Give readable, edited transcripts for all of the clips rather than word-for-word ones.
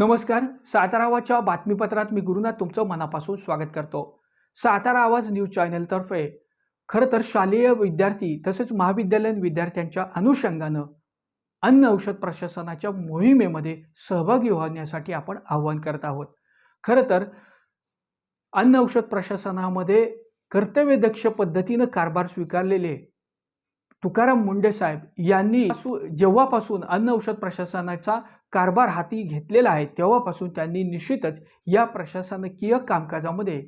नमस्कार. सातारा आवाजच्या बातमीपत्रात मी गुरुनाथ तुमचं मनापासून स्वागत करतो. सातारा आवाज न्यूज चॅनलतर्फे खरं तर शालेय विद्यार्थी तसेच महाविद्यालयीन विद्यार्थ्यांच्या अनुषंगानं अन्न औषध प्रशासनाच्या मोहिमेमध्ये सहभागी होण्यासाठी आपण आवाहन करत आहोत. खरं तर अन्न औषध प्रशासनामध्ये कर्तव्यदक्ष पद्धतीनं कारभार स्वीकारलेले तुकाराम मुंडे साहेब यांनी जेव्हापासून अन्न औषध प्रशासनाचा कारभार हाती घेतलेला आहे तेव्हापासून त्यांनी निश्चितच या प्रशासकीय कामकाजामध्ये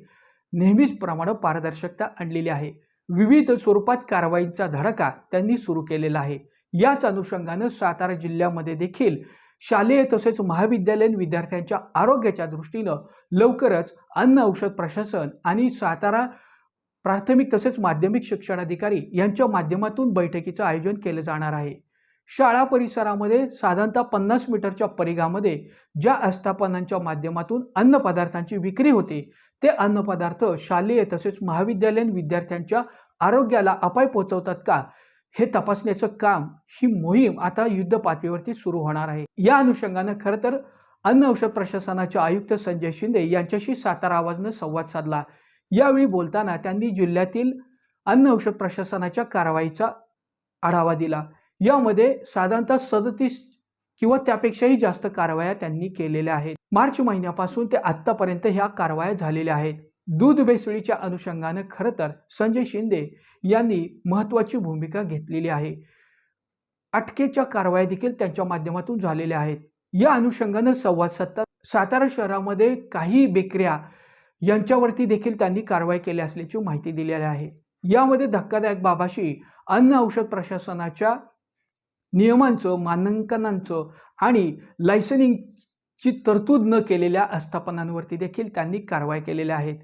नेहमीच प्रमाणे पारदर्शकता आणलेली आहे. विविध स्वरूपात कारवाईचा धडाका त्यांनी सुरू केलेला आहे. याच अनुषंगाने सातारा जिल्ह्यामध्ये देखील शालेय तसेच महाविद्यालयीन विद्यार्थ्यांच्या आरोग्याच्या दृष्टीने लवकरच अन्न औषध प्रशासन आणि सातारा प्राथमिक तसेच माध्यमिक शिक्षणाधिकारी यांच्या माध्यमातून बैठकीचं आयोजन केलं जाणार आहे. शाळा परिसरामध्ये साधारणतः 50 मीटरच्या परिघामध्ये ज्या आस्थापनांच्या माध्यमातून अन्न पदार्थांची विक्री होते ते अन्न पदार्थ शालेय तसेच महाविद्यालयीन विद्यार्थ्यांच्या आरोग्याला अपाय पोहोचवतात का हे तपासण्याचं काम ही मोहीम आता युद्ध पातळीवरती सुरू होणार आहे. या अनुषंगाने खरं तर अन्न औषध प्रशासनाचे आयुक्त संजय शिंदे यांच्याशी सातारा आवाजने संवाद साधला. यावेळी बोलताना त्यांनी जिल्ह्यातील अन्न औषध प्रशासनाच्या कारवाईचा आढावा दिला. यामध्ये साधारणतः 37 किंवा त्यापेक्षाही जास्त कारवाया त्यांनी केलेल्या आहेत. मार्च महिन्यापासून ते आतापर्यंत ह्या कारवाया झालेल्या आहेत. दूध भेसळीच्या अनुषंगाने खरं तर संजय शिंदे यांनी महत्त्वाची भूमिका घेतलेली आहे. अटकेच्या कारवाया देखील त्यांच्या माध्यमातून झालेल्या आहेत. या अनुषंगाने संवाद साधतात. सातारा शहरामध्ये काही बेकऱ्या यांच्यावरती देखील त्यांनी कारवाई केली असल्याची माहिती दिलेली आहे. यामध्ये धक्कादायक बाबाशी अन्न औषध प्रशासनाच्या नियमांचं, मानांकनांचं आणि लायसनिंगची तरतूद न केलेल्या आस्थापनांवरती देखील त्यांनी कारवाई केलेल्या आहेत.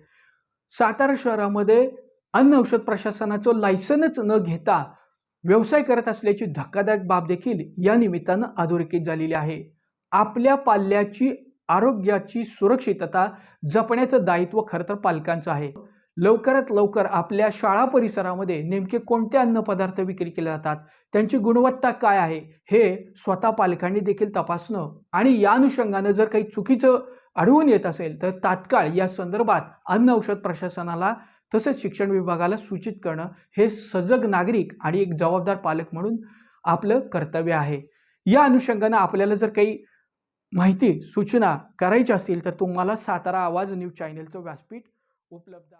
सातारा शहरामध्ये अन्न औषध प्रशासनाचं लायसनच न घेता व्यवसाय करत असल्याची धक्कादायक बाब देखील या निमित्तानं अधोरेखित झालेली आहे. आपल्या पाल्याची आरोग्याची सुरक्षितता जपण्याचं दायित्व खरं तर पालकांचं आहे. लवकरात लवकर आपल्या शाळा परिसरामध्ये नेमके कोणते अन्न पदार्थ विक्री केले जातात, त्यांची गुणवत्ता काय आहे हे स्वतः पालकांनी देखील तपासणं आणि या अनुषंगाने जर काही चुकीचं आढळून येत असेल तर तात्काळ या संदर्भात अन्न औषध प्रशासनाला तसेच शिक्षण विभागाला सूचित करणं हे सजग नागरिक आणि एक जबाबदार पालक म्हणून आपलं कर्तव्य आहे. या अनुषंगाने आपल्याला जर काही माहिती सूचना करायची असतील तर तुम्हाला सातारा आवाज न्यूज चॅनलचं व्यासपीठ उपलब्ध आहे.